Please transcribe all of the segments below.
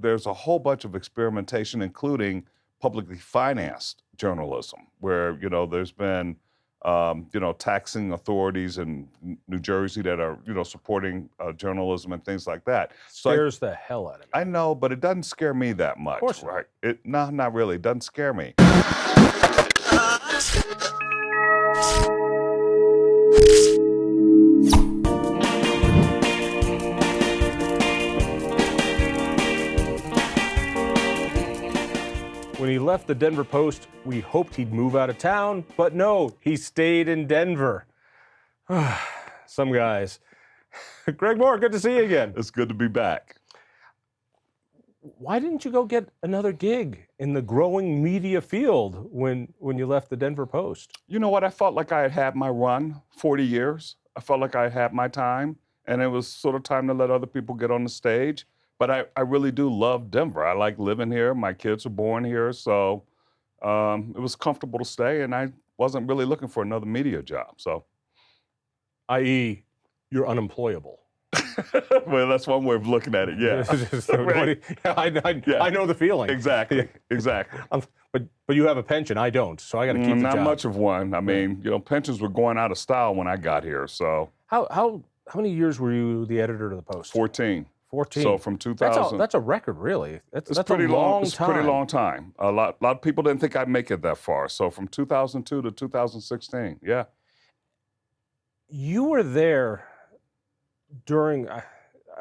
There's a whole bunch of experimentation, including publicly financed journalism, where, there's been, taxing authorities in New Jersey that are, supporting journalism and things like that. Scares the hell out of me. I know, but it doesn't scare me that much. Of course not. Right? No, not really. It doesn't scare me. When he left the Denver Post, we hoped he'd move out of town, but no, he stayed in Denver. Some guys. Greg Moore, good to see you again. It's good to be back. Why didn't you go get another gig in the growing media field when you left the Denver Post? You know what? I felt like I had had my run, 40 years. I felt like I had my time, and it was sort of time to let other people get on the stage. But I really do love Denver. I like living here. My kids were born here, so it was comfortable to stay, and I wasn't really looking for another media job. So, i.e., you're unemployable. Well, that's one way of looking at it, yeah. Right. I know the feeling. Exactly. But you have a pension. I don't, so I got to keep the job. Not much of one. I mean, pensions were going out of style when I got here, so. How many years were you the editor of the Post? 14. 14. So from 2000. That's a record, really. That's pretty a long time. It's a pretty long time. A lot of people didn't think I'd make it that far. So from 2002 to 2016, yeah. You were there during, I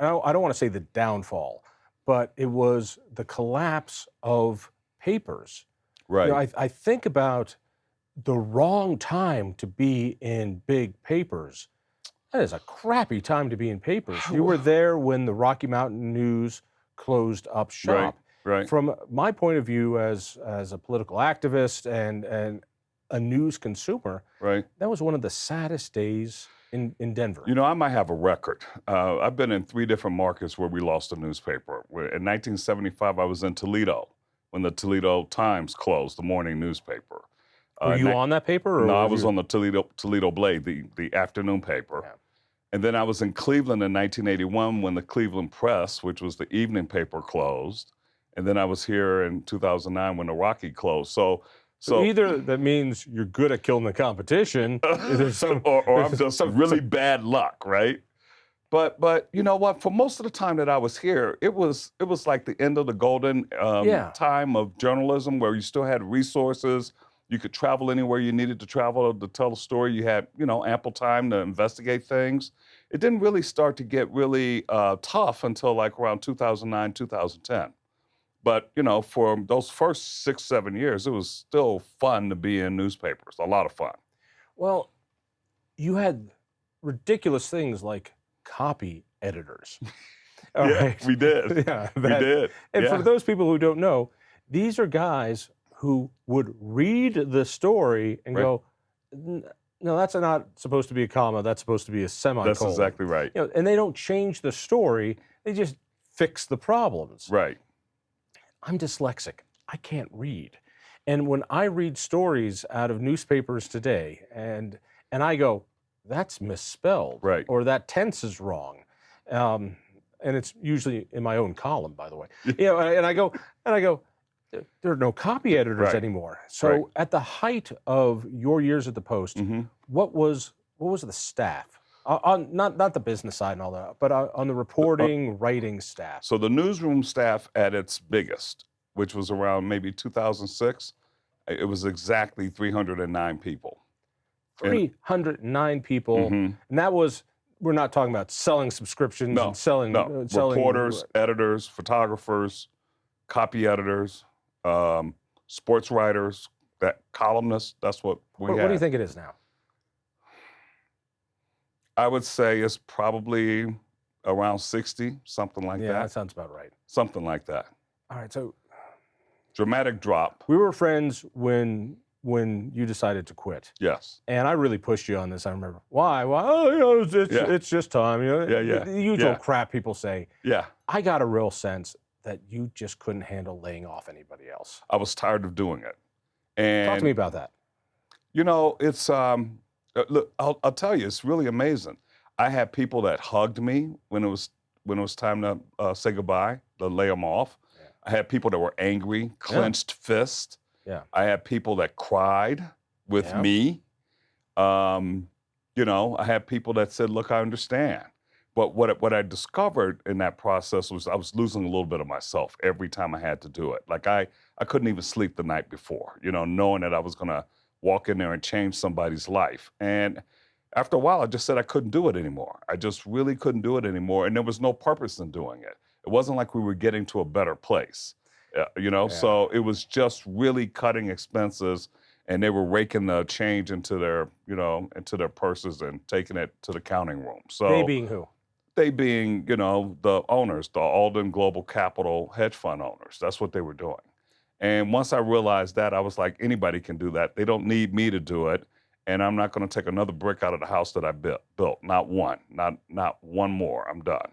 don't want to say the downfall, but it was the collapse of papers. Right. I think about the wrong time to be in big papers. That is a crappy time to be in papers. You were there when the Rocky Mountain News closed up shop. Right. From my point of view as a political activist and a news consumer, right, that was one of the saddest days in Denver. I might have a record. I've been in 3 different markets where we lost a newspaper. In 1975, I was in Toledo when the Toledo Times closed, the morning newspaper. Were you on that paper? Or no, I was on the Toledo Blade, the afternoon paper. Yeah. And then I was in Cleveland in 1981 when the Cleveland Press, which was the evening paper, closed. And then I was here in 2009 when the Rocky closed. So either that means you're good at killing the competition, or I'm just really bad luck, right? But you know what? For most of the time that I was here, it was like the end of the golden time of journalism, where you still had resources. You could travel anywhere you needed to travel to tell a story. You had, ample time to investigate things. It didn't really start to get really tough until like around 2009, 2010. But, for those first 6, 7 years, it was still fun to be in newspapers, a lot of fun. Well, you had ridiculous things like copy editors. Right. We did. Yeah, we did. And for those people who don't know, these are guys who would read the story and go, no, that's not supposed to be a comma, that's supposed to be a semicolon. That's exactly right. And they don't change the story, they just fix the problems. Right. I'm dyslexic. I can't read. And when I read stories out of newspapers today and I go, that's misspelled, right, or that tense is wrong. And it's usually in my own column, by the way. And I go, there are no copy editors anymore. So at the height of your years at the Post, what was the staff? Not the business side and all that, but on the reporting, writing staff. So the newsroom staff at its biggest, which was around maybe 2006, it was exactly 309 people. 309 people, and that was, we're not talking about selling subscriptions and selling reporters, editors, photographers, copy editors, sports writers, columnists. That's what we had. What do you think it is now? I would say it's probably around 60, something like that. Yeah, that sounds about right. Something like that. All right, so dramatic drop. We were friends when you decided to quit. Yes. And I really pushed you on this. I remember. Why? Oh, it's just time. The usual crap people say. Yeah. I got a real sense that you just couldn't handle laying off anybody else. I was tired of doing it. And talk to me about that. It's look, I'll tell you, it's really amazing. I had people that hugged me when it was time to say goodbye, to lay them off. I had people that were angry, clenched fists. Yeah. I had people that cried with me. You know, I had people that said, look, I understand. But what I discovered in that process was I was losing a little bit of myself every time I had to do it. Like I couldn't even sleep the night before, you know, knowing that I was going to walk in there and change somebody's life. And after a while, I just said I couldn't do it anymore. I just really couldn't do it anymore. And there was no purpose in doing it. It wasn't like we were getting to a better place, you know? So it was just really cutting expenses, and they were raking the change into their, you know, into their purses and taking it to the counting room. So they being who? They being, you know, the owners, the Alden Global Capital hedge fund owners. That's what they were doing. And once I realized that, I was like, anybody can do that. They don't need me to do it. And I'm not going to take another brick out of the house that I built. Not one, not one more. I'm done.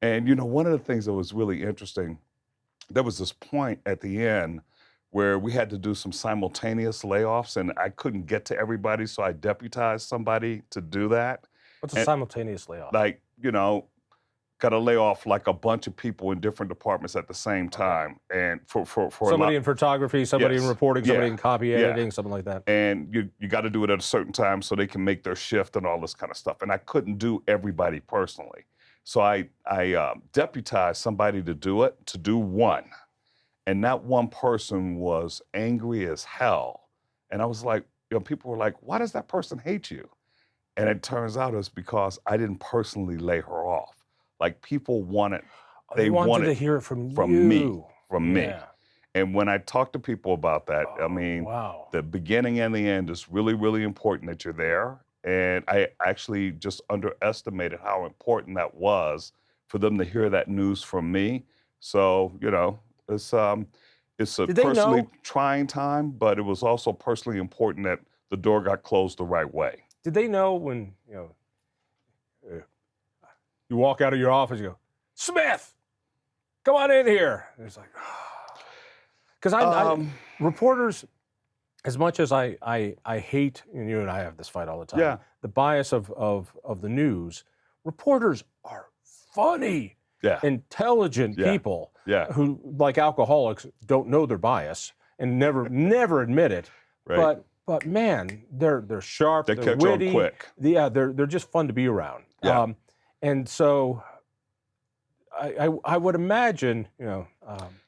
And, you know, one of the things that was really interesting, there was this point at the end where we had to do some simultaneous layoffs, and I couldn't get to everybody, so I deputized somebody to do that. What's a simultaneous layoff? Like, you know, got to lay off like a bunch of people in different departments at the same time. And for somebody in photography, somebody in reporting, somebody in copy editing, something like that. And you got to do it at a certain time so they can make their shift and all this kind of stuff. And I couldn't do everybody personally. So I deputized somebody to do it, to do one. And that one person was angry as hell. And I was like, you know, people were like, why does that person hate you? And it turns out it's because I didn't personally lay her off. Like people wanted, they wanted to hear it from me. And when I talk to people about that, I mean, the beginning and the end is really, really important that you're there. And I actually just underestimated how important that was for them to hear that news from me. So, you know, it's a personally trying time, but it was also personally important that the door got closed the right way. Did they know when, you know, you walk out of your office, you go, Smith, come on in here. And it's like, because reporters, as much as I hate, and you and I have this fight all the time, the bias of the news, reporters are funny, intelligent people who, like alcoholics, don't know their bias and never admit it. Right. But man, they're sharp, they're catch witty, on quick. Yeah, they're just fun to be around. Yeah. And so I would imagine, you know.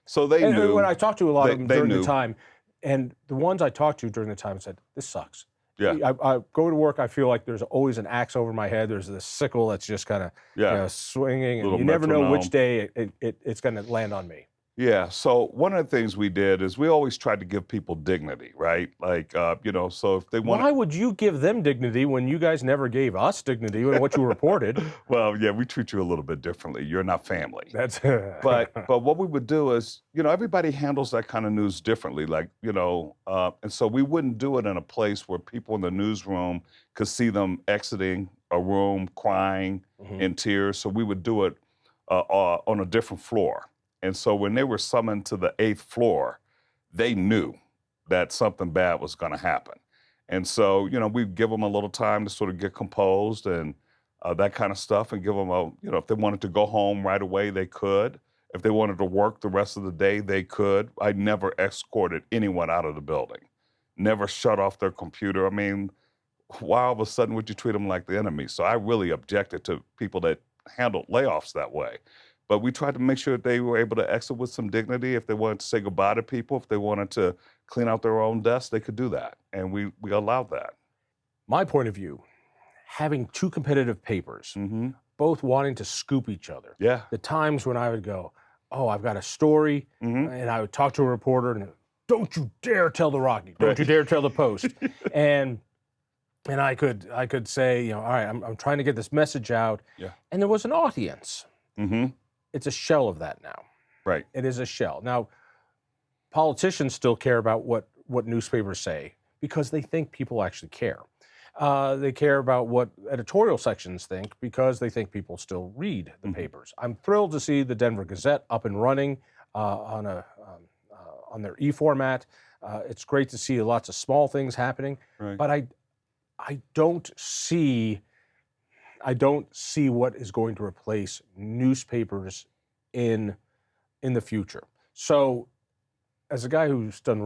So they knew. When I talked to a lot of them during the time, and the ones I talked to during the time said, "This sucks." Yeah. I go to work, I feel like there's always an axe over my head. There's this sickle that's just kind of you know, swinging, and you never know which day it's going to land on me. Yeah. So one of the things we did is we always tried to give people dignity, right? Like, you know, so if they want. Why would you give them dignity when you guys never gave us dignity in what you reported? Well, yeah, we treat you a little bit differently. You're not family. That's. but what we would do is, you know, everybody handles that kind of news differently. Like, you know, and so we wouldn't do it in a place where people in the newsroom could see them exiting a room crying in tears. So we would do it on a different floor. And so when they were summoned to the 8th floor, they knew that something bad was going to happen. And so, you know, we'd give them a little time to sort of get composed and that kind of stuff, and give them you know, if they wanted to go home right away, they could. If they wanted to work the rest of the day, they could. I never escorted anyone out of the building, never shut off their computer. I mean, why all of a sudden would you treat them like the enemy? So I really objected to people that handled layoffs that way. But we tried to make sure that they were able to exit with some dignity. If they wanted to say goodbye to people, if they wanted to clean out their own desks, they could do that. And we allowed that. My point of view, having two competitive papers, both wanting to scoop each other. Yeah. The times when I would go, oh, I've got a story, and I would talk to a reporter, and don't you dare tell the Rocky, don't you dare tell the Post. and I could say, you know, all right, I'm trying to get this message out. Yeah. And there was an audience. It's a shell of that now. Right. It is a shell. Now, politicians still care about what newspapers say because they think people actually care. They care about what editorial sections think because they think people still read the papers. I'm thrilled to see the Denver Gazette up and running on their e-format. It's great to see lots of small things happening, but I don't see what is going to replace newspapers in the future. So, as a guy who's done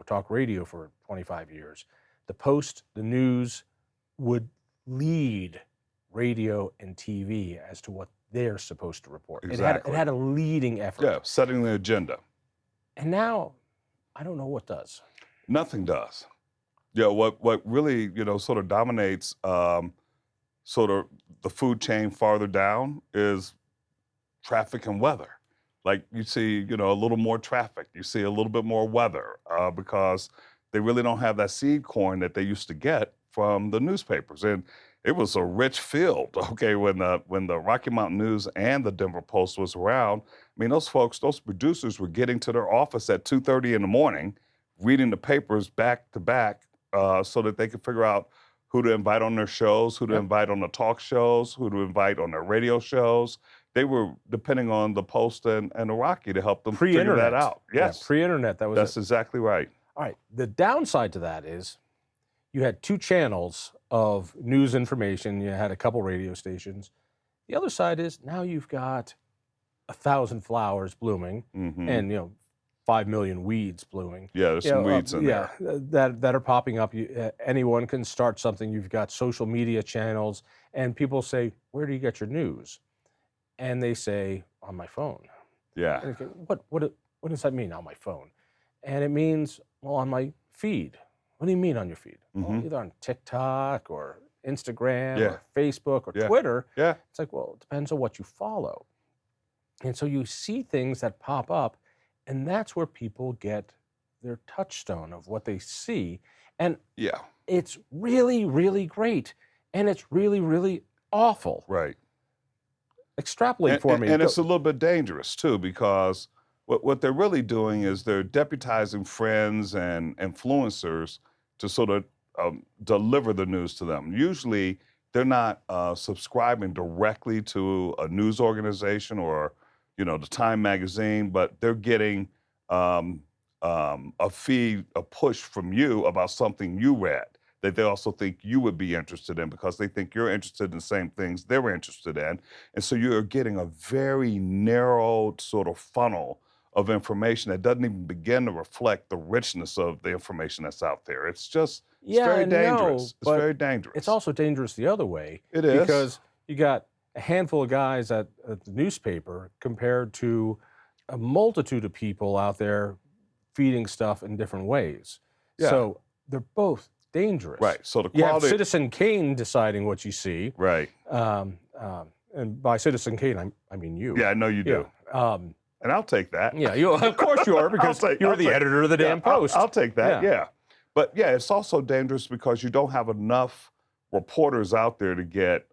talk radio for 25 years, the Post, the news would lead radio and TV as to what they're supposed to report. Exactly. It had a leading effort. Yeah, setting the agenda. And now, I don't know what does. Nothing does. Yeah, what really, sort of dominates sort of the food chain farther down is traffic and weather. Like you see, a little more traffic. You see a little bit more weather because they really don't have that seed corn that they used to get from the newspapers. And it was a rich field, okay, when the Rocky Mountain News and the Denver Post was around. I mean, those producers were getting to their office at 2:30 in the morning, reading the papers back to back so that they could figure out who to invite on their shows, who to invite on the talk shows, who to invite on their radio shows. They were depending on the Post and the Rocky to help them figure that out. Yes. Yeah, pre-internet, That's exactly right. All right. The downside to that is you had 2 channels of news information. You had a couple radio stations. The other side is now you've got 1,000 flowers blooming and, 5 million weeds blooming. Yeah, there's some weeds in there. That are popping up. Anyone can start something. You've got social media channels, and people say, "Where do you get your news?" And they say, "On my phone." Yeah. And what does that mean, on my phone? And it means, well, on my feed. What do you mean on your feed? Well, either on TikTok or Instagram or Facebook or Twitter. Yeah. It's like, well, it depends on what you follow. And so you see things that pop up, and that's where people get their touchstone of what they see. And it's really, really great. And it's really, really awful. Right. Extrapolate for me. And it's a little bit dangerous, too, because what they're really doing is they're deputizing friends and influencers to sort of deliver the news to them. Usually, they're not subscribing directly to a news organization or, the Time magazine, but they're getting a feed, a push from you about something you read that they also think you would be interested in because they think you're interested in the same things they're interested in. And so you're getting a very narrow sort of funnel of information that doesn't even begin to reflect the richness of the information that's out there. It's just, it's very dangerous. It's very dangerous. It's also dangerous the other way. It is. Because you got a handful of guys at the newspaper compared to a multitude of people out there feeding stuff in different ways. Yeah. So they're both dangerous. Right. So the You quality. have Citizen Kane deciding what you see. Right. And by Citizen Kane, I mean you. Yeah, I know you do. And I'll take that. Yeah, of course you are, because you're the editor of the damn Post. I'll take that, yeah. But yeah, it's also dangerous because you don't have enough reporters out there to get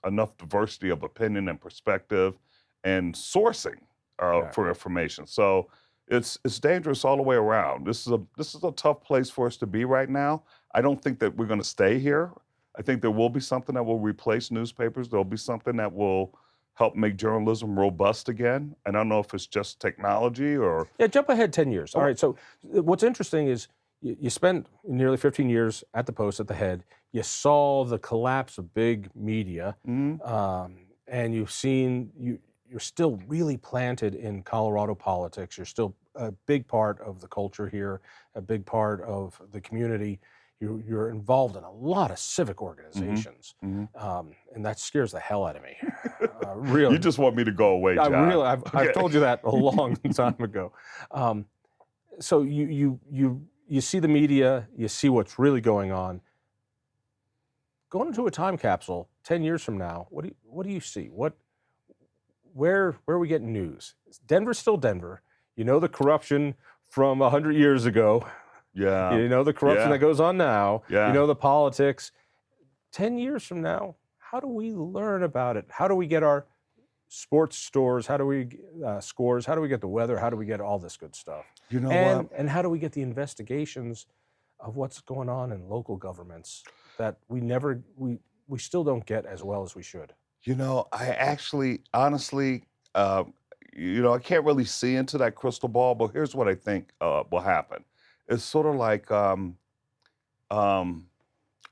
enough diversity of opinion and perspective and sourcing for information. So it's dangerous all the way around. This is a tough place for us to be right now. I don't think that we're going to stay here. I think there will be something that will replace newspapers. There'll be something that will help make journalism robust again. And I don't know if it's just technology or... Yeah, jump ahead 10 years. All right, so what's interesting is you spent nearly 15 years at the Post at the head. You saw the collapse of big media, and you've seen... You're still really planted in Colorado politics. You're still a big part of the culture here, a big part of the community. You're involved in a lot of civic organizations, and that scares the hell out of me. Really, you just want me to go away, John. I've told you that a long time ago. So you see the media, you see what's really going on. Going into a time capsule 10 years from now, what do you see? Where are we getting news? Denver's still Denver. You know the corruption from 100 years ago. Yeah. You know the corruption that goes on now. Yeah. You know the politics. 10 years from now, how do we learn about it? How do we get our sports stores? How do we scores? How do we get the weather? How do we get all this good stuff? You know what? And how do we get the investigations of what's going on in local governments that we still don't get as well as we should? You know, I actually, honestly, I can't really see into that crystal ball, but here's what I think will happen. It's sort of like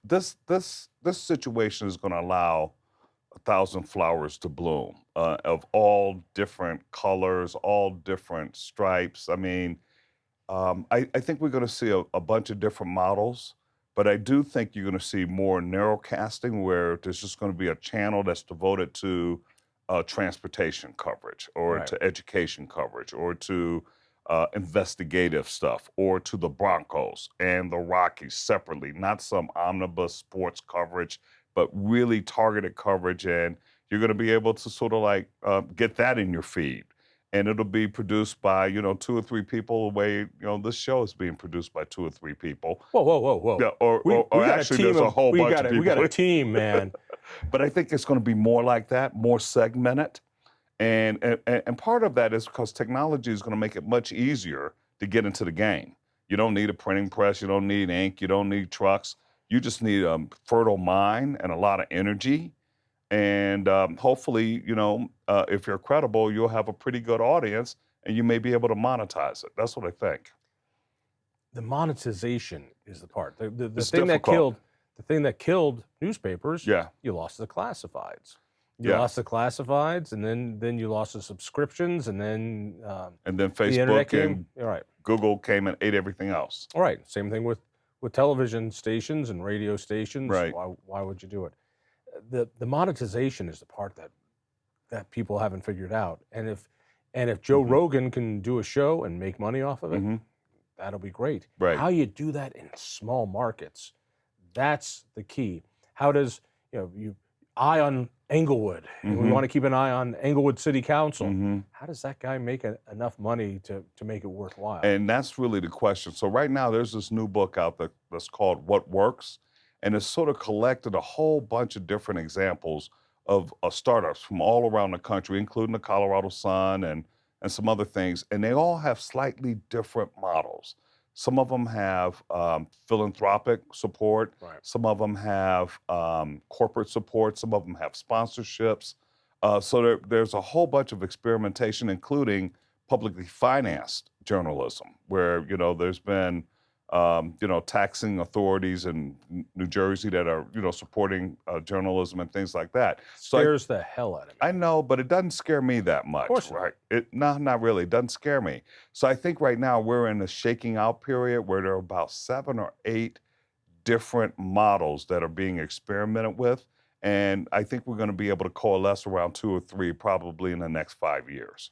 this situation is going to allow 1,000 flowers to bloom of all different colors, all different stripes. I mean, I think we're going to see a bunch of different models, but I do think you're going to see more narrowcasting where there's just going to be a channel that's devoted to transportation coverage or Right. to education coverage or to investigative stuff or to the Broncos and the Rockies separately, not some omnibus sports coverage, but really targeted coverage. And you're going to be able to sort of like get that in your feed, and it'll be produced by, 2 or 3 people the way, this show is being produced by 2 or 3 people. Whoa, whoa, whoa, whoa. Yeah, or We got actually a team there's a of, whole bunch of people. we got a team, man. But I think it's going to be more like that, more segmented. And part of that is because technology is going to make it much easier to get into the game. You don't need a printing press, you don't need ink, you don't need trucks. You just need a fertile mind and a lot of energy. And hopefully, if you're credible, you'll have a pretty good audience and you may be able to monetize it. That's what I think. The monetization is the part. The It's thing that difficult. killed the thing that killed newspapers. Yeah. You lost the classifieds. You Yeah. lost the classifieds, and then you lost the subscriptions, and then And then the internet Facebook came. and All right. Google came and ate everything else. All right. Same thing with television stations and radio stations. Right. Why would you do it? The monetization is the part that people haven't figured out. And if Joe Rogan can do a show and make money off of it, Mhm. that'll be great. Right. How you do that in small markets, that's the key. How does, you eye on Englewood, and we Mhm. want to keep an eye on Englewood City Council. Mhm. How does that guy make enough money to make it worthwhile? And that's really the question. So right now there's this new book out that's called What Works, and it's sort of collected a whole bunch of different examples of startups from all around the country, including the Colorado Sun and some other things, and they all have slightly different models. Some of them have philanthropic support. Right. Some of them have corporate support. Some of them have sponsorships. So there's a whole bunch of experimentation, including publicly financed journalism, where there's been taxing authorities in New Jersey that are supporting journalism and things like that. Scares the hell out of me. I know, but it doesn't scare me that much, course not. right? Not really. It doesn't scare me. So I think right now we're in a shaking out period where there are about 7 or 8 different models that are being experimented with, and I think we're going to be able to coalesce around 2 or 3 probably in the next 5 years.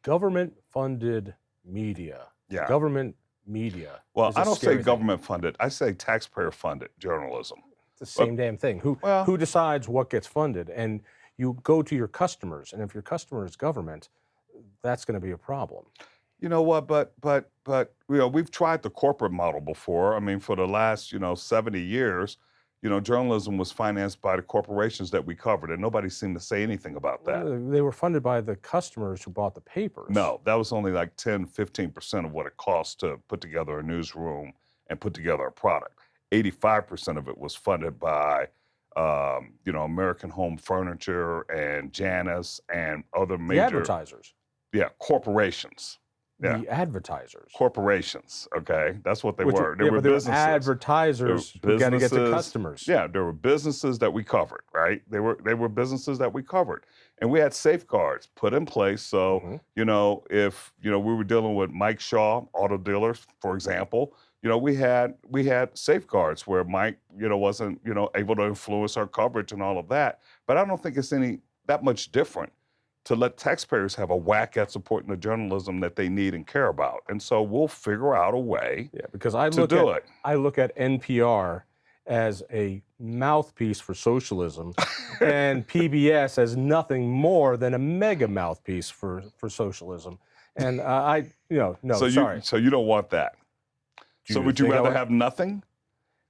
Government-funded media. Yeah. Government media. Well, is a I don't say scary thing. government funded. I say taxpayer funded journalism. It's the same damn thing. Who decides what gets funded? And you go to your customers, and if your customer is government, that's going to be a problem. You know what? But we've tried the corporate model before. I mean, for the last 70 years, journalism was financed by the corporations that we covered, and nobody seemed to say anything about that. They were funded by the customers who bought the papers. No, that was only like 10, 15% of what it cost to put together a newsroom and put together a product. 85% of it was funded by, American Home Furniture and Janus and other major The advertisers. Yeah, corporations. Yeah. The advertisers. Corporations, okay? That's what they were. They Yeah, were but they were businesses. advertisers who got to get to customers. Yeah, there were businesses that we covered, right? They were businesses that we covered. And we had safeguards put in place. So, if, we were dealing with Mike Shaw, auto dealers, for example, we had safeguards where Mike, wasn't, able to influence our coverage and all of that. But I don't think it's that much different to let taxpayers have a whack at supporting the journalism that they need and care about. And so we'll figure out a way because to do it. I look at NPR as a mouthpiece for socialism and PBS as nothing more than a mega mouthpiece for socialism. And sorry. So you don't want that. So would you rather have nothing?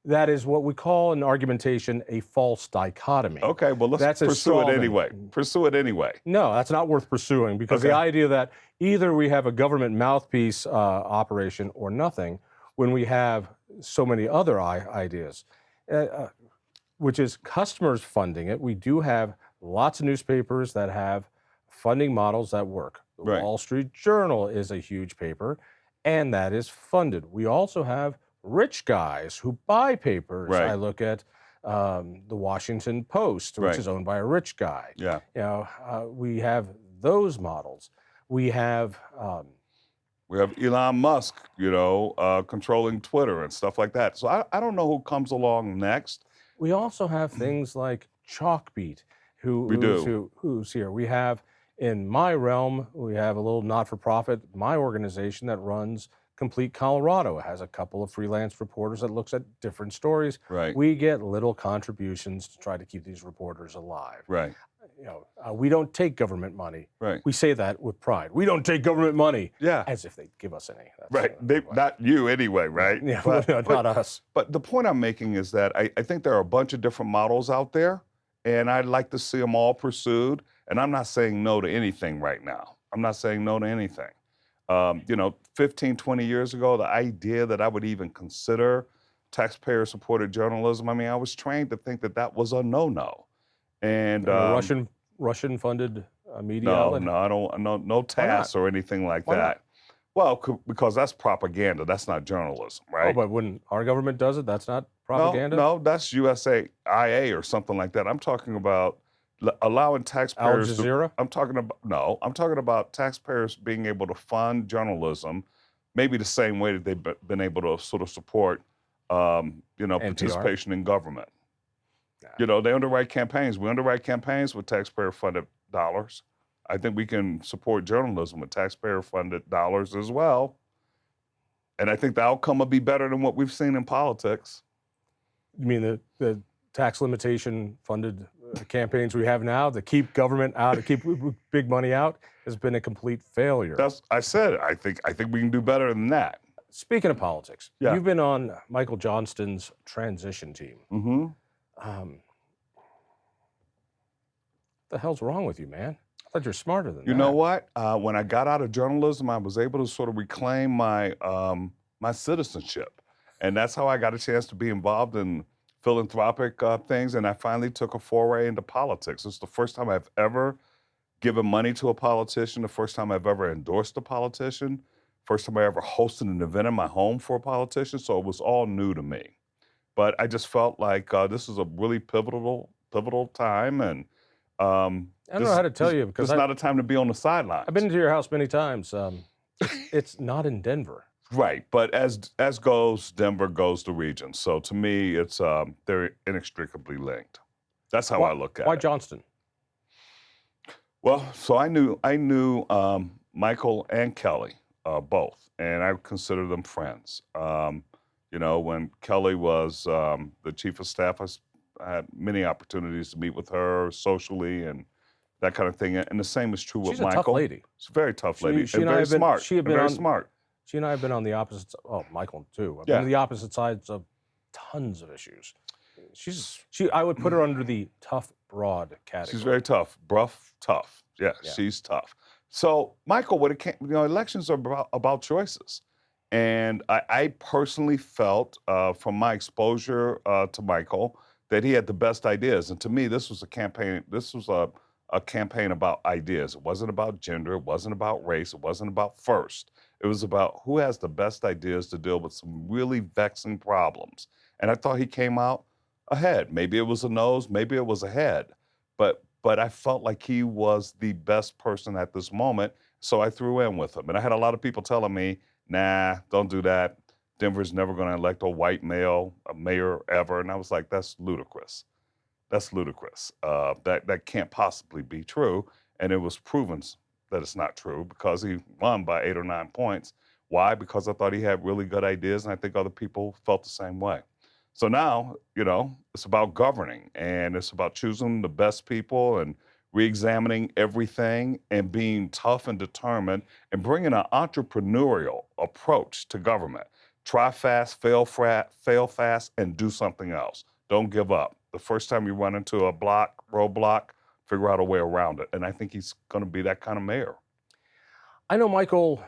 That is what we call in argumentation a false dichotomy. Okay, well, let's pursue it anyway. Pursue it anyway. No, that's not worth pursuing because the idea that either we have a government mouthpiece operation or nothing when we have so many other ideas, which is customers funding it. We do have lots of newspapers that have funding models that work. The Wall Street Journal is a huge paper, and that is funded. We also have rich guys who buy papers. I look at the Washington Post, which is owned by a rich guy. Yeah. We have those models. We have Elon Musk, controlling Twitter and stuff like that. So I don't know who comes along next. We also have things like Chalkbeat, who's here. We have, in my realm, we have a little not-for-profit, my organization that runs Complete Colorado. It has a couple of freelance reporters that looks at different stories. Right. We get little contributions to try to keep these reporters alive. Right. We don't take government money. Right. We say that with pride. We don't take government money. Yeah. As if they give us any. Not you anyway, right? Yeah, not us. But the point I'm making is that I think there are a bunch of different models out there, and I'd like to see them all pursued. And I'm not saying no to anything right now. I'm not saying no to anything. 15, 20 years ago, the idea that I would even consider taxpayer-supported journalism, I was trained to think that was a no-no. And Russian-funded media no, outlet? no, I don't, no TASS or anything like Why that. not? Well, because that's propaganda. That's not journalism, right? Oh, but when our government does it, that's not propaganda? No, that's USAIA or something like that. I'm talking about allowing taxpayers. Al Jazeera? I'm talking about taxpayers being able to fund journalism, maybe the same way that they've been able to sort of support, participation in government. Yeah. They underwrite campaigns. We underwrite campaigns with taxpayer-funded dollars. I think we can support journalism with taxpayer-funded dollars as well. And I think the outcome will be better than what we've seen in politics. You mean the tax limitation funded campaigns we have now to keep government out, to keep big money out, has been a complete failure. I think we can do better than that. Speaking of politics, Yeah. You've been on Michael Johnston's transition team. Mm-hmm. What the hell's wrong with you, man? I thought you're smarter than that. You know what? When I got out of journalism, I was able to sort of reclaim my my citizenship, and that's how I got a chance to be involved in philanthropic things. And I finally took a foray into politics. It's the first time I've ever given money to a politician. The first time I've ever endorsed a politician. First time I ever hosted an event in my home for a politician. So it was all new to me. But I just felt like this is a really pivotal time, and I don't know how to tell you, because it's not a time to be on the sidelines. I've been to your house many times. It's not in Denver. Right, but as goes Denver, goes the region. So to me, it's they're inextricably linked. That's how I look at it. Why Johnston? Well, so I knew Michael and Kelly both, and I consider them friends. When Kelly was the chief of staff, I had many opportunities to meet with her socially and that kind of thing. And the same is true with Michael. She's a tough lady. She's a very tough lady. She and very smart. Smart. She and I have been on the opposite. Oh, Michael too. I've been on the opposite sides of tons of issues. I would put her under the tough, broad category. She's very tough. Bruff, tough. Yeah, she's tough. So Michael, when it came, elections are about choices. And I personally felt from my exposure to Michael that he had the best ideas. And to me, this was a campaign. This was a campaign about ideas. It wasn't about gender. It wasn't about race. It wasn't about first. It was about who has the best ideas to deal with some really vexing problems. And I thought he came out ahead. Maybe it was a nose. Maybe it was a head. But I felt like he was the best person at this moment. So I threw in with him. And I had a lot of people telling me, nah, don't do that. Denver's never going to elect a white male, a mayor ever. And I was like, that's ludicrous. That's ludicrous. That can't possibly be true. And it was proven that it's not true because he won by 8 or 9 points. Why? Because I thought he had really good ideas, and I think other people felt the same way. So now, it's about governing, and it's about choosing the best people and re-examining everything and being tough and determined and bringing an entrepreneurial approach to government. Try fast, fail fast, and do something else. Don't give up. The first time you run into a roadblock, figure out a way around it. And I think he's going to be that kind of mayor. I know Michael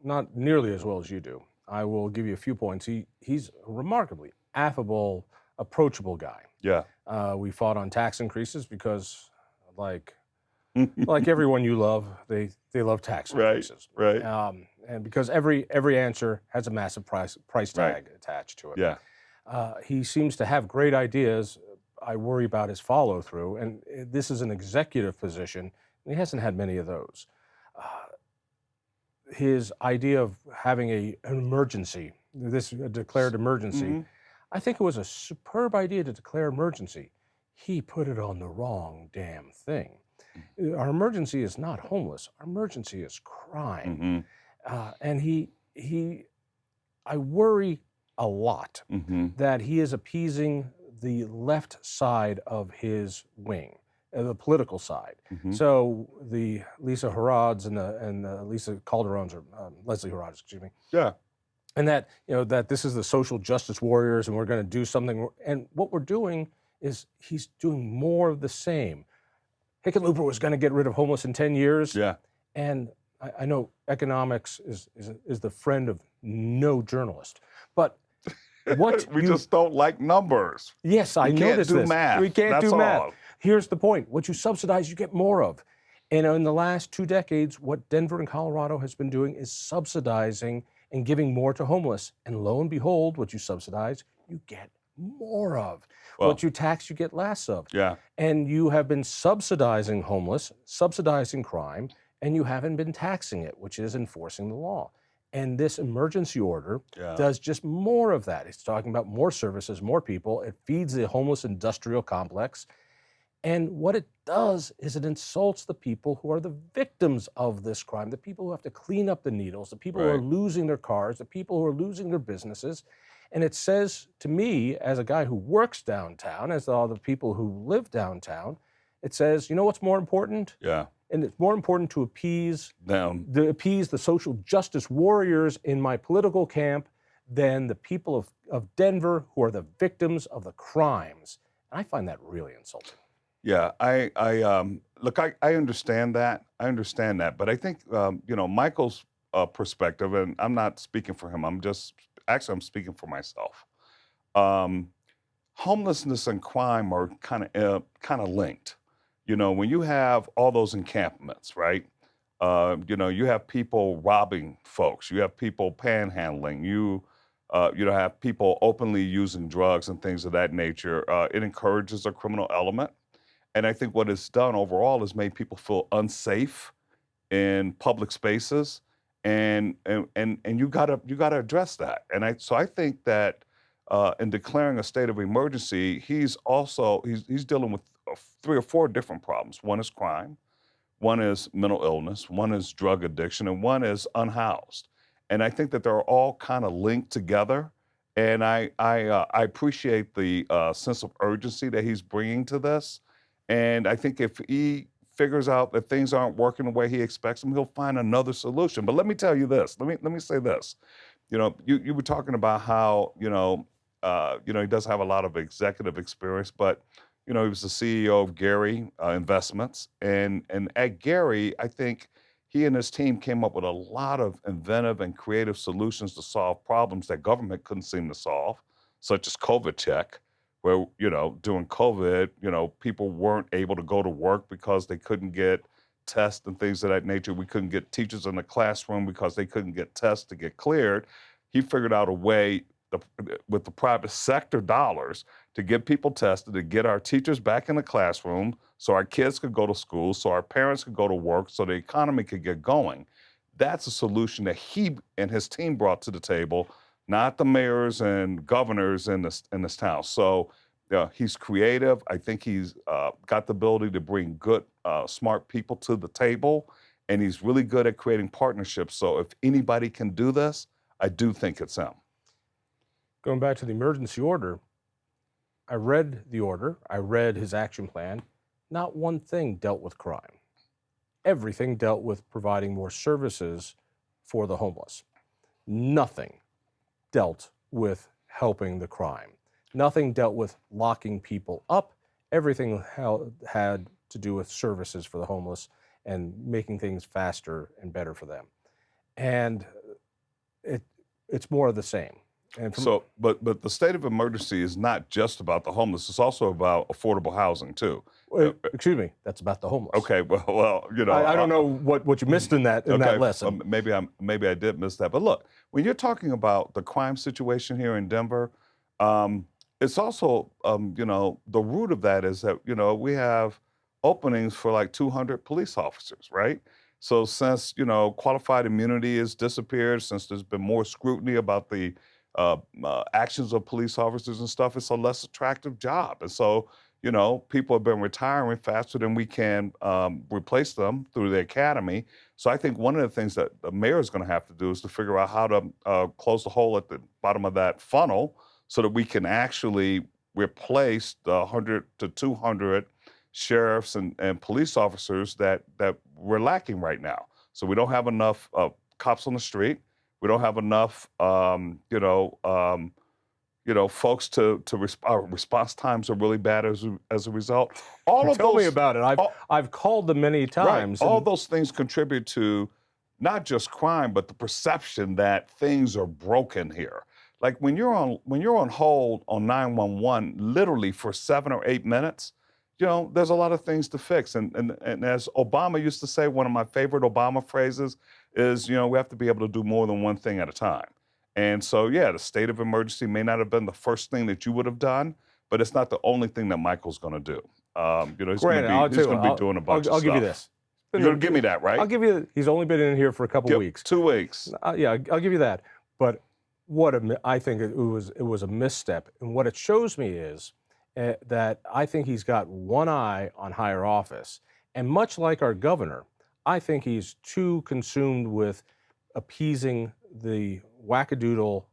not nearly as well as you do. I will give you a few points. He's a remarkably affable, approachable guy. Yeah. We fought on tax increases because, like everyone you love, they love tax increases. Right. And because every answer has a massive price tag attached to it. Yeah. He seems to have great ideas, I worry about his follow through. And this is an executive position, and he hasn't had many of those. His idea of having an emergency, this declared emergency, I think it was a superb idea to declare emergency. He put it on the wrong damn thing. Our emergency is not homeless. Our emergency is crime. And I worry a lot that he is appeasing the left side of his wing, the political side. So the Lisa Harads and the Lisa Calderons, or Leslie Harads, excuse me. Yeah. And that, that this is the social justice warriors and we're going to do something. And what we're doing is he's doing more of the same. Hickenlooper was going to get rid of homeless in 10 years. Yeah. And I know economics is the friend of no journalist, but what we just don't like numbers. Yes, I noticed this. Math. We can't That's do math. all. Here's the point. What you subsidize, you get more of. And in the last 2 decades, what Denver and Colorado has been doing is subsidizing and giving more to homeless. And lo and behold, what you subsidize, you get more of. Well, what you tax, you get less of. Yeah. And you have been subsidizing homeless, subsidizing crime, and you haven't been taxing it, which is enforcing the law. And this emergency order does just more of that. It's talking about more services, more people. It feeds the homeless industrial complex. And what it does is it insults the people who are the victims of this crime, the people who have to clean up the needles, the people who are losing their cars, the people who are losing their businesses. And it says to me, as a guy who works downtown, as all the people who live downtown, it says, you know what's more important? Yeah. And it's more important to appease the social justice warriors in my political camp than the people of Denver who are the victims of the crimes. And I find that really insulting. Yeah, look, I understand that. I understand that. But I think, Michael's perspective, and I'm not speaking for him. I'm speaking for myself. Homelessness and crime are kind of linked. When you have all those encampments, right? You have people robbing folks. You have people panhandling. You have people openly using drugs and things of that nature. It encourages a criminal element. And I think what it's done overall is made people feel unsafe in public spaces. And you gotta address that. And so I think that in declaring a state of emergency, he's dealing with 3 or 4 different problems. One is crime, one is mental illness, one is drug addiction, and one is unhoused. And I think that they're all kind of linked together. And I appreciate the sense of urgency that he's bringing to this. And I think if he figures out that things aren't working the way he expects them, he'll find another solution. But let me tell you this. Let me say this. You were talking about how he does have a lot of executive experience, but he was the CEO of Gary Investments, and at Gary, I think he and his team came up with a lot of inventive and creative solutions to solve problems that government couldn't seem to solve, such as COVID check, where during COVID, people weren't able to go to work because they couldn't get tests and things of that nature. We couldn't get teachers in the classroom because they couldn't get tests to get cleared. He figured out a way with the private sector dollars to get people tested, to get our teachers back in the classroom so our kids could go to school, so our parents could go to work, so the economy could get going. That's a solution that he and his team brought to the table, not the mayors and governors in this town. So he's creative. I think he's got the ability to bring good, smart people to the table, and he's really good at creating partnerships. So if anybody can do this, I do think it's him. Going back to the emergency order, I read the order, I read his action plan. Not one thing dealt with crime. Everything dealt with providing more services for the homeless. Nothing dealt with helping the crime. Nothing dealt with locking people up. Everything had to do with services for the homeless and making things faster and better for them. And it's more of the same. But the state of emergency is not just about the homeless. It's also about affordable housing too. Excuse me, that's about the homeless. Okay, well, I don't know what you missed in that lesson. Maybe I did miss that. But look, when you're talking about the crime situation here in Denver, it's also, the root of that is that, we have openings for like 200 police officers, right? So since, qualified immunity has disappeared, since there's been more scrutiny about the actions of police officers and stuff, it's a less attractive job. And so, people have been retiring faster than we can replace them through the academy. So I think one of the things that the mayor is going to have to do is to figure out how to close the hole at the bottom of that funnel so that we can actually replace the 100 to 200 sheriffs and police officers that we're lacking right now. So we don't have enough cops on the street. We don't have enough, folks our response times are really bad as a result. All of Tell me those, about it. I've called them many right, times. all those things contribute to not just crime, but the perception that things are broken here. Like when you're on hold on 911, literally for 7 or 8 minutes, there's a lot of things to fix. And as Obama used to say, one of my favorite Obama phrases is, we have to be able to do more than one thing at a time. And so, yeah, the state of emergency may not have been the first thing that you would have done, but it's not the only thing that Michael's going to do. He's going to be doing a bunch of stuff. I'll give you this. You're going to give me that, right? I'll give you. He's only been in here for a couple weeks. 2 weeks. Yeah, I'll give you that. But I think it was a misstep, and what it shows me is that I think he's got one eye on higher office, and much like our governor, I think he's too consumed with appeasing the wackadoodle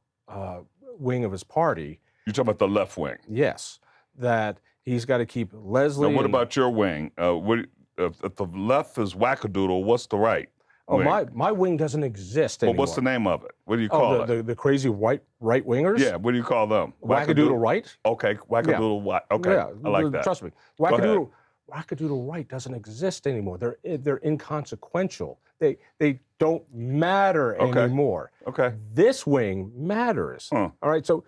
wing of his party. You're talking about the left wing? Yes, that he's got to keep Leslie. Now, what about your wing? If the left is wackadoodle, what's the right? Oh, my wing doesn't exist anymore. Well, what's the name of it? What do you call it? The crazy right wingers? Yeah, what do you call them? Wackadoodle right? Okay, wackadoodle right. Okay, yeah, I like that. Trust me. Wackadoodle right doesn't exist anymore. They're inconsequential. They don't matter anymore. Okay. This wing matters. Huh. All right, so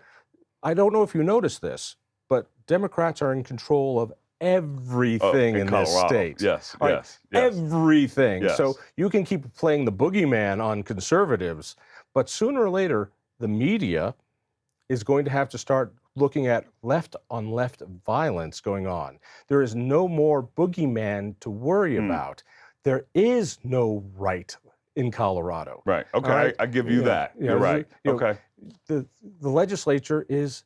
I don't know if you noticed this, but Democrats are in control of everything in this state. Yes, right? yes. Everything. Yes. So you can keep playing the boogeyman on conservatives, but sooner or later, the media is going to have to start looking at left-on-left violence going on. There is no more boogeyman to worry about. There is no right in Colorado. Right. Okay, right? I give you that. You're right. Okay. The legislature is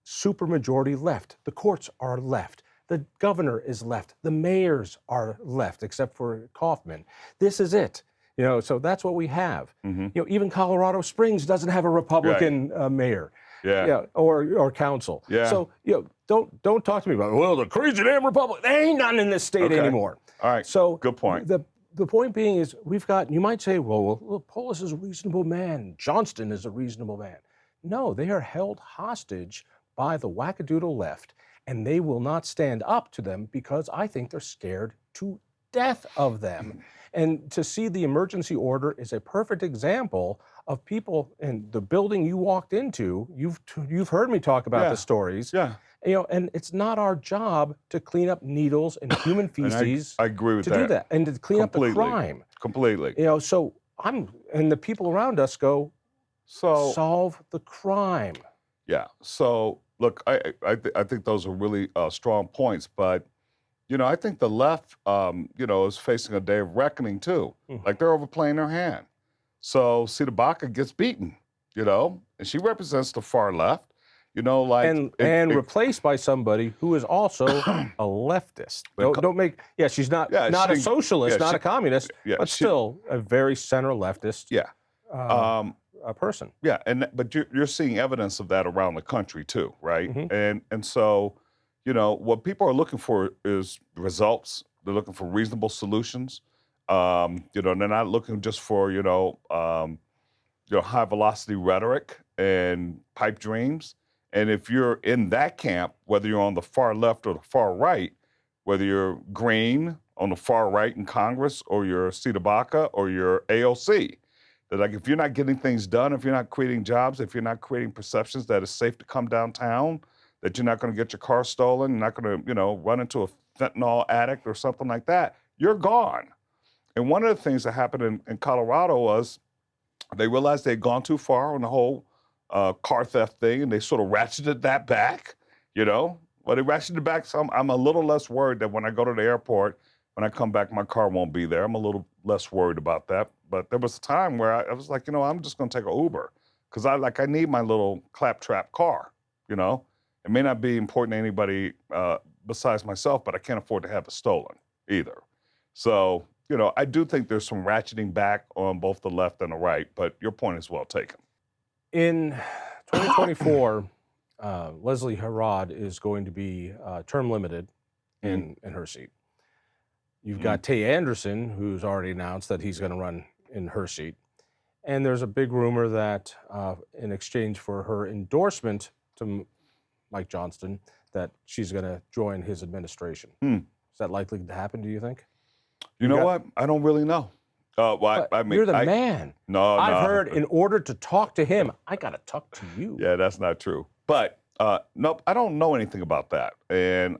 supermajority left. The courts are left. The governor is left. The mayors are left, except for Kaufman. This is it. So that's what we have. Mm-hmm. Even Colorado Springs doesn't have a Republican mayor. Yeah. Or council. Yeah. So don't talk to me about, well, the crazy damn Republic. There ain't none in this state anymore. All right. So good point. The point being is we've got, you might say, well, Polis is a reasonable man. Johnston is a reasonable man. No, they are held hostage by the wackadoodle left, and they will not stand up to them because I think they're scared to death of them. And to see the emergency order is a perfect example of people in the building you walked into. You've heard me talk about the stories. Yeah. And it's not our job to clean up needles and human feces. I agree with to that. do that and to clean up the crime. Completely. So and the people around us go, solve the crime. Yeah. So look, I think those are really strong points, but I think the left, is facing a day of reckoning too. Mm-hmm. Like they're overplaying their hand. So Sita Baca gets beaten, and she represents the far left. And replaced by somebody who is also a leftist. She's not a socialist, not a communist, but still a very center leftist. A person. Yeah, but you're seeing evidence of that around the country too, right? Mm-hmm. And so, what people are looking for is results. They're looking for reasonable solutions. They're not looking just for high velocity rhetoric and pipe dreams. And if you're in that camp, whether you're on the far left or the far right, whether you're green on the far right in Congress or you're Sita Baca or you're AOC, that if you're not getting things done, if you're not creating jobs, if you're not creating perceptions that it's safe to come downtown, that you're not going to get your car stolen, you're not going to, run into a fentanyl addict or something like that, you're gone. And one of the things that happened in Colorado was they realized they'd gone too far on the whole car theft thing, and they sort of ratcheted that back, you know. Well, they ratcheted it back, so I'm a little less worried that when I go to the airport, when I come back, my car won't be there. I'm a little less worried about that. But there was a time where I was like, you know, I'm just going to take an Uber because I need my little claptrap car, you know. It may not be important to anybody besides myself, but I can't afford to have it stolen either. So, you know, I do think there's some ratcheting back on both the left and the right, but your point is well taken. In 2024, Leslie Herod is going to be term limited in her seat. You've got Tay Anderson, who's already announced that he's going to run in her seat. And there's a big rumor that in exchange for her endorsement to Mike Johnston, that she's going to join his administration. Is that likely to happen, do you think? You know what? I don't really know. Well, I mean, you're the man. No, I've heard in order to talk to him, I got to talk to you. Yeah, that's not true. But nope, I don't know anything about that. And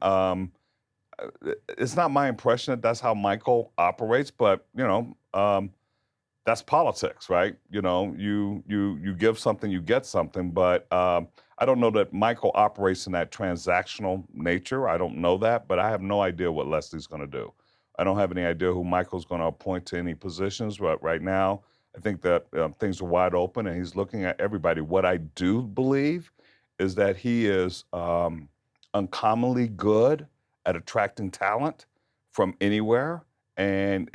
it's not my impression that that's how Michael operates. But you know, that's politics, right? You know, you give something, you get something. But I don't know that Michael operates in that transactional nature. I don't know that, but I have no idea what Leslie's going to do. I don't have any idea who Michael's going to appoint to any positions, but right now, I think that things are wide open and he's looking at everybody. What I do believe is that he is uncommonly good at attracting talent from anywhere. And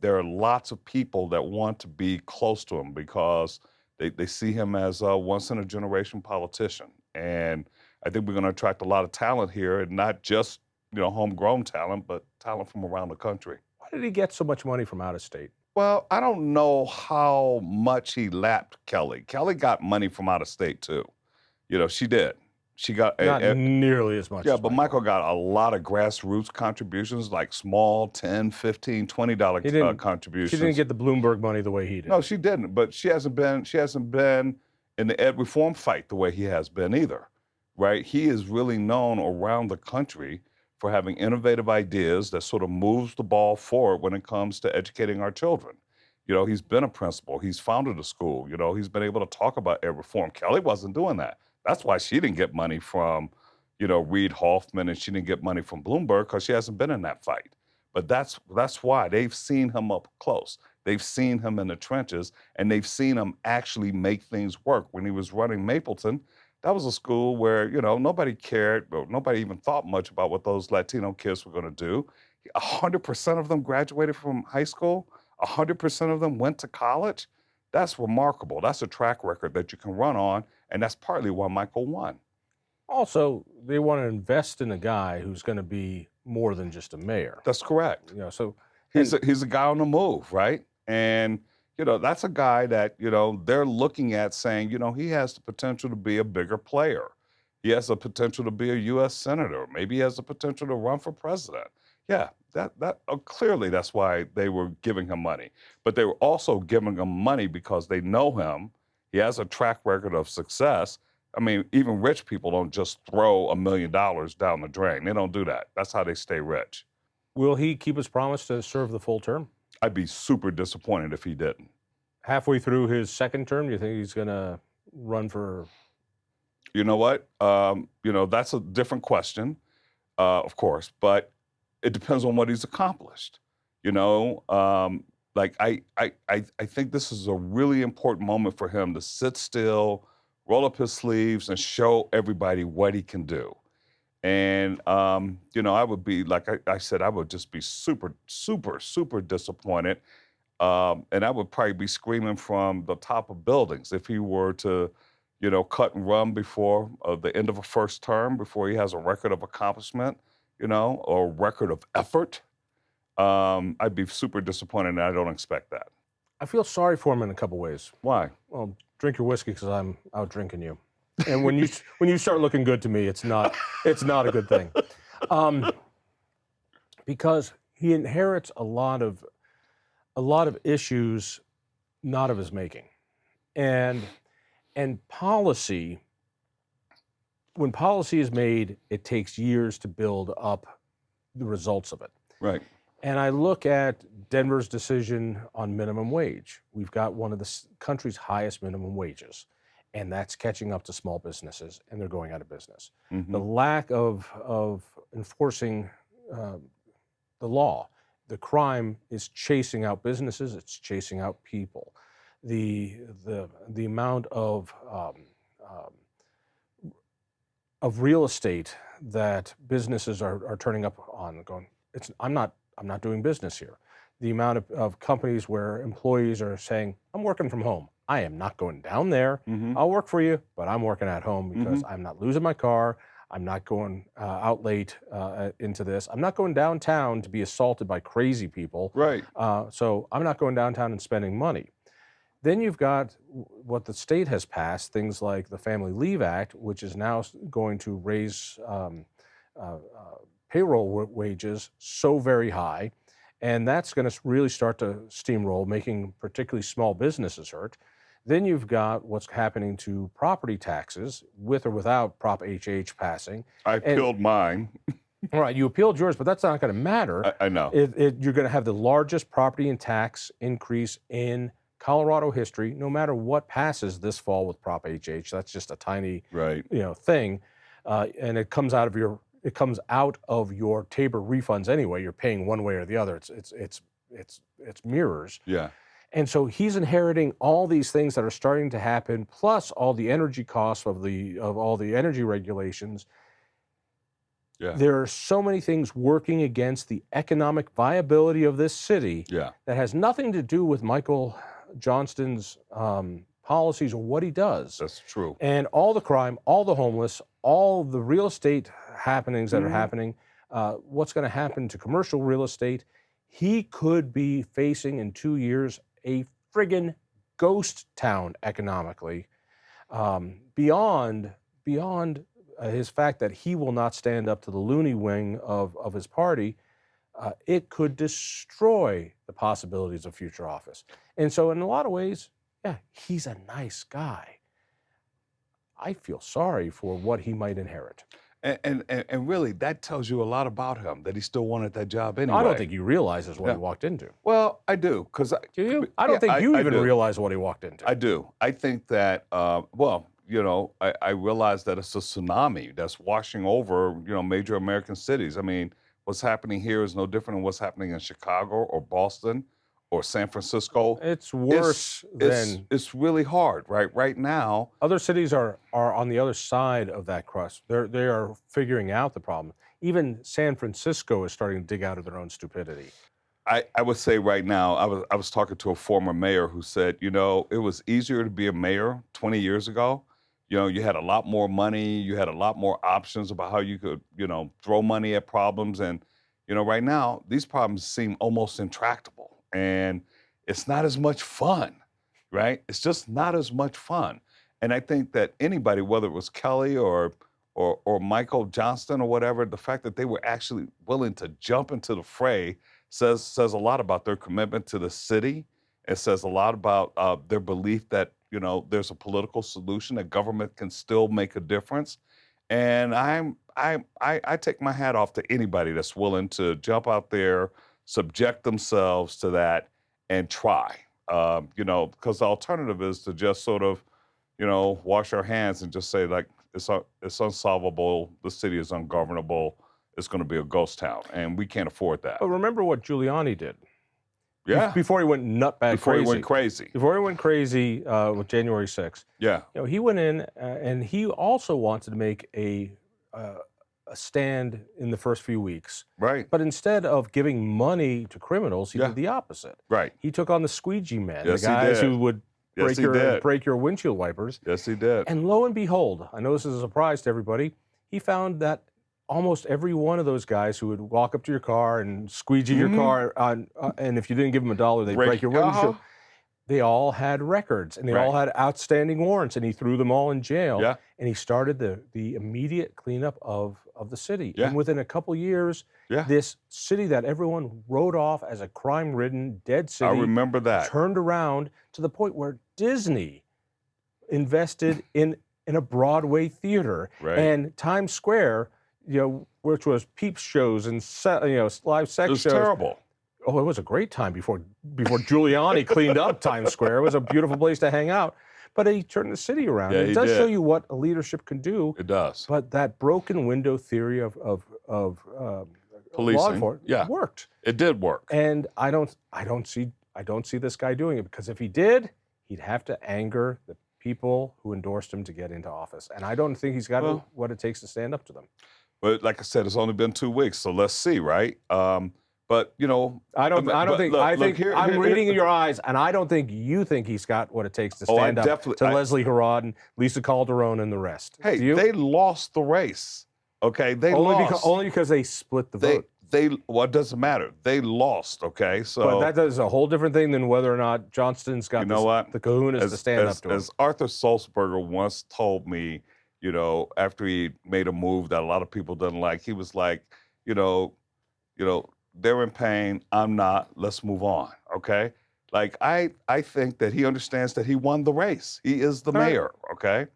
there are lots of people that want to be close to him because they see him as a once-in-a-generation politician. And I think we're going to attract a lot of talent here, and not just homegrown talent, but talent from around the country. Why did he get so much money from out of state? Well, I don't know how much he lapped Kelly. Kelly got money from out of state too. You know, she did. She got not nearly as much. Yeah, but Michael got a lot of grassroots contributions, like small $10, $15, $20 contributions. She didn't get the Bloomberg money the way he did. No, she didn't. But she hasn't been in the ed reform fight the way he has been either. Right? He is really known around the country for having innovative ideas that sort of moves the ball forward when it comes to educating our children. You know, he's been a principal. He's founded a school. You know, he's been able to talk about ed reform. Kelly wasn't doing that. That's why she didn't get money from, Reid Hoffman, and she didn't get money from Bloomberg because she hasn't been in that fight. But that's why they've seen him up close. They've seen him in the trenches, and they've seen him actually make things work. When he was running Mapleton, that was a school where, nobody cared, or nobody even thought much about what those Latino kids were going to do. 100% of them graduated from high school. 100% of them went to college. That's remarkable. That's a track record that you can run on, and that's partly why Michael won. Also, they want to invest in a guy who's going to be more than just a mayor. That's correct. So he's a guy on the move, right? And that's a guy that, they're looking at saying, he has the potential to be a bigger player. He has the potential to be a U.S. senator. Maybe he has the potential to run for president. Yeah, clearly that's why they were giving him money. But they were also giving him money because they know him. He has a track record of success. I mean, even rich people don't just throw $1 million down the drain. They don't do that. That's how they stay rich. Will he keep his promise to serve the full term? I'd be super disappointed if he didn't. Halfway through his second term, do you think he's going to run for? You know what? That's a different question, of course, but it depends on what he's accomplished. I think this is a really important moment for him to sit still, roll up his sleeves, and show everybody what he can do. And, I would be, like I said, I would just be super, super, super disappointed. And I would probably be screaming from the top of buildings if he were to, cut and run before the end of a first term, before he has a record of accomplishment, or a record of effort. I'd be super disappointed, and I don't expect that. I feel sorry for him in a couple ways. Why? Well, drink your whiskey because I'm out drinking you. And when you start looking good to me, it's not a good thing, because he inherits a lot of issues not of his making, and policy. When policy is made, it takes years to build up the results of it. Right. And I look at Denver's decision on minimum wage. We've got one of the country's highest minimum wages. and that's catching up to small businesses, and they're going out of business. Mm-hmm. The lack of enforcing the law, the crime is chasing out businesses, it's chasing out people. The amount of real estate that businesses are turning up on, going, I'm not doing business here. The amount of companies where employees are saying, I'm working from home. I am not going down there. Mm-hmm. I'll work for you, but I'm working at home because I'm not losing my car. I'm not going out late into this. I'm not going downtown to be assaulted by crazy people. Right. So I'm not going downtown and spending money. Then you've got what the state has passed, things like the Family Leave Act, which is now going to raise payroll wages so very high. And that's going to really start to steamroll, making particularly small businesses hurt. Then you've got what's happening to property taxes, with or without Prop HH passing. I appealed mine. All right, you appealed yours, but that's not going to matter. I know. You're going to have the largest property and tax increase in Colorado history, no matter what passes this fall with Prop HH. That's just a tiny, thing, and it comes out of your Tabor refunds anyway. You're paying one way or the other. It's mirrors. Yeah. And so he's inheriting all these things that are starting to happen, plus all the energy costs of all the energy regulations. Yeah. There are so many things working against the economic viability of this city that has nothing to do with Michael Johnston's policies or what he does. That's true. And all the crime, all the homeless, all the real estate happenings that are happening, what's going to happen to commercial real estate. He could be facing in 2 years a friggin' ghost town economically, beyond his fact that he will not stand up to the loony wing of his party. It could destroy the possibilities of future office. And so in a lot of ways, he's a nice guy. I feel sorry for what he might inherit. And really, that tells you a lot about him, that he still wanted that job anyway. I don't think he realizes what he walked into. Well, I do. Do you? I don't think you even realize what he walked into. I do. I think that, I realize that it's a tsunami that's washing over, major American cities. I mean, what's happening here is no different than what's happening in Chicago or Boston or San Francisco. It's worse than... It's really hard, right? Right now... Other cities are on the other side of that crust. They are figuring out the problem. Even San Francisco is starting to dig out of their own stupidity. I would say right now, I was talking to a former mayor who said, it was easier to be a mayor 20 years ago. You had a lot more money. You had a lot more options about how you could, throw money at problems. And, right now, these problems seem almost intractable. And it's not as much fun, right? It's just not as much fun. And I think that anybody, whether it was Kelly or Michael Johnston or whatever, the fact that they were actually willing to jump into the fray says a lot about their commitment to the city. It says a lot about their belief that, there's a political solution, that government can still make a difference. And I take my hat off to anybody that's willing to jump out there, subject themselves to that, and try. Because the alternative is to just sort of, wash our hands and just say, like, it's unsolvable, the city is ungovernable, it's going to be a ghost town, and we can't afford that. But remember what Giuliani did. Yeah. Before he went nutbag Before he went crazy. Before he went crazy with January 6th. Yeah. He went in and he also wanted to make a stand in the first few weeks. Right. But instead of giving money to criminals, he did the opposite. Right. He took on the squeegee men, Yes, the guys who would Yes, break your windshield wipers. Yes, he did. And lo and behold, I know this is a surprise to everybody, he found that almost every one of those guys who would walk up to your car and squeegee your car, and if you didn't give them $1, they'd break your windshield. They all had records, and they all had outstanding warrants, and he threw them all in jail. Yeah. And he started the immediate cleanup of the city. Yeah. And within a couple years, this city that everyone wrote off as a crime-ridden, dead city, I remember that, turned around to the point where Disney invested in a Broadway theater. Right. And Times Square, which was peep shows and live sex shows. It was terrible. Oh, it was a great time before Giuliani cleaned up Times Square. It was a beautiful place to hang out. but he turned the city around. Yeah, It he does show did. you what a leadership can do. It does. But that broken window theory of law Policing, enforcement worked. It did work. And I don't see this guy doing it, because if he did, he'd have to anger the people who endorsed him to get into office. And I don't think he's got what it takes to stand up to them. But like I said, it's only been 2 weeks, so let's see, right? But you know, I think I'm reading in your eyes, and I don't think you think he's got what it takes to stand up to Leslie Herod and Lisa Calderon and the rest. Hey, they lost the race. Okay, they lost only because they split the vote. Well, it doesn't matter. They lost. Okay, so but that is a whole different thing than whether or not Johnston's got the kahunas to stand up to him. As Arthur Sulzberger once told me, you know, after he made a move that a lot of people didn't like, he was like, you know, they're in pain. I'm not. Let's move on. Okay. Like I think that he understands that he won the race. He is the mayor. Okay.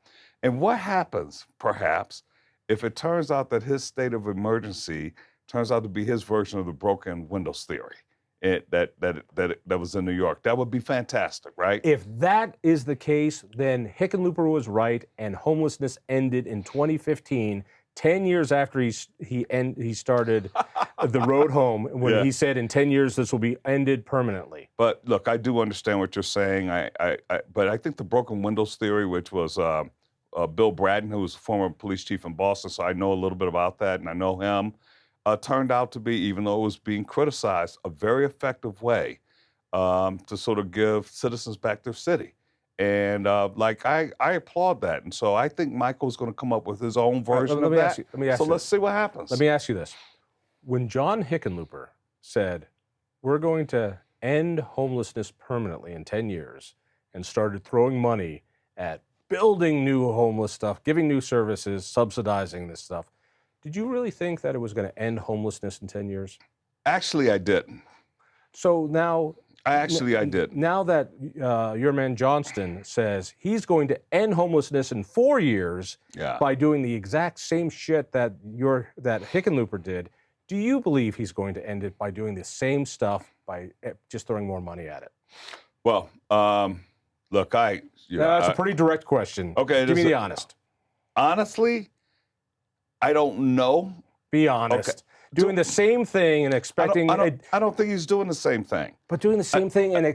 And what happens, perhaps, if it turns out that his state of emergency turns out to be his version of the broken windows theory that was in New York? That would be fantastic, right? If that is the case, then Hickenlooper was right, and homelessness ended in 2015, 10 years after he started the road home, when he said in 10 years this will be ended permanently. But look, I do understand what you're saying. But I think the broken windows theory, which was Bill Braden, who was a former police chief in Boston, so I know a little bit about that, and I know him, turned out to be, even though it was being criticized, a very effective way to sort of give citizens back their city. And I applaud that. And so I think Michael's going to come up with his own version of that. Let's see what happens. Let me ask you this. When John Hickenlooper said, we're going to end homelessness permanently in 10 years, and started throwing money at building new homeless stuff, giving new services, subsidizing this stuff, did you really think that it was going to end homelessness in 10 years? Actually, I didn't. So now... I did. Now that your man Johnston says he's going to end homelessness in 4 years by doing the exact same shit that Hickenlooper did, do you believe he's going to end it by doing the same stuff by just throwing more money at it? Well, look, that's a pretty direct question. Okay, give me the honest. Honestly, I don't know. Be honest. Okay. Doing the same thing and expecting... I don't think he's doing the same thing. But doing the same thing and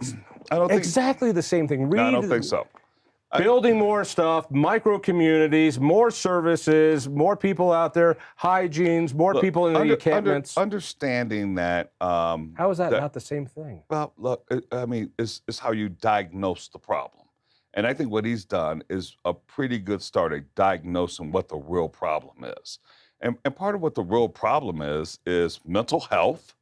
exactly the same thing. I don't think so. Building more stuff, micro-communities, more services, more people out there, hygienes, more people in the encampments. Understanding that... how is that not the same thing? Well, look, I mean, it's how you diagnose the problem. And I think what he's done is a pretty good start at diagnosing what the real problem is. And part of what the real problem is mental health,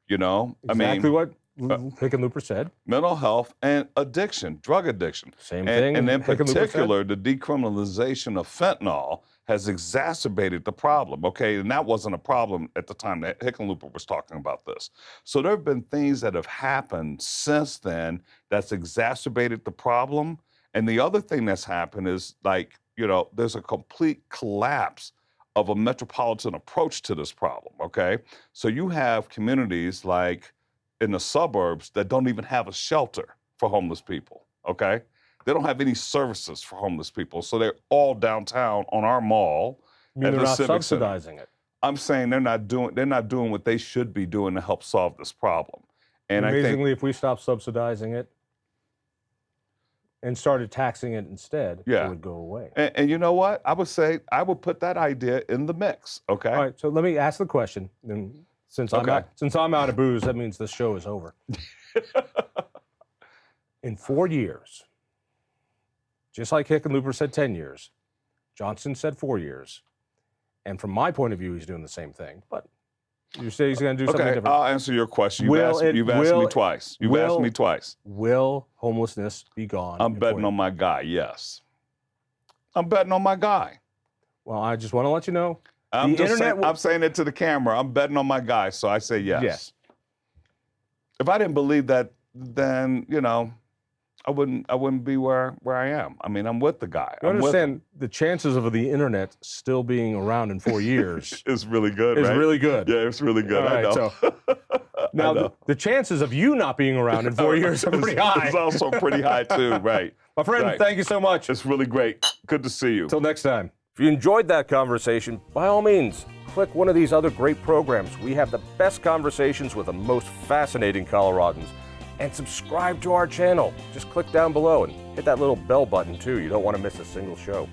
you know? Exactly what Hickenlooper said. Mental health and addiction, drug addiction. Same thing. And in particular, the decriminalization of fentanyl has exacerbated the problem, okay? And that wasn't a problem at the time that Hickenlooper was talking about this. So there have been things that have happened since then that's exacerbated the problem. And the other thing that's happened is, like, you know, there's a complete collapse of a metropolitan approach to this problem, okay? So you have communities like in the suburbs that don't even have a shelter for homeless people, okay? They don't have any services for homeless people, so they're all downtown on our mall. They're not subsidizing it. I'm saying they're not doing what they should be doing to help solve this problem. And amazingly, if we stop subsidizing it and started taxing it instead, it would go away. And you know what? I would say I would put that idea in the mix, okay? All right, so let me ask the question. And since I'm out of booze, that means this show is over. In 4 years, just like Hickenlooper said 10 years, Johnson said 4 years. And from my point of view, he's doing the same thing. But you say he's going to do something different. I'll answer your question. You've asked me twice. You've asked me twice. Will homelessness be gone? I'm betting on my guy, yes. I'm betting on my guy. Well, I just want to let you know. I'm saying it to the camera. I'm betting on my guy, so I say yes. Yes. If I didn't believe that, then, you know, I wouldn't be where I am. I mean, I'm with the guy. You understand the chances of the internet still being around in 4 years is really good, right? It's really good. Yeah, it's really good. Right, I know. So, now, the chances of you not being around in 4 years are pretty high. It's also pretty high, too, right. My friend, thank you so much. It's really great. Good to see you. Until next time. If you enjoyed that conversation, by all means, click one of these other great programs. We have the best conversations with the most fascinating Coloradans. And subscribe to our channel. Just click down below and hit that little bell button too. You don't want to miss a single show.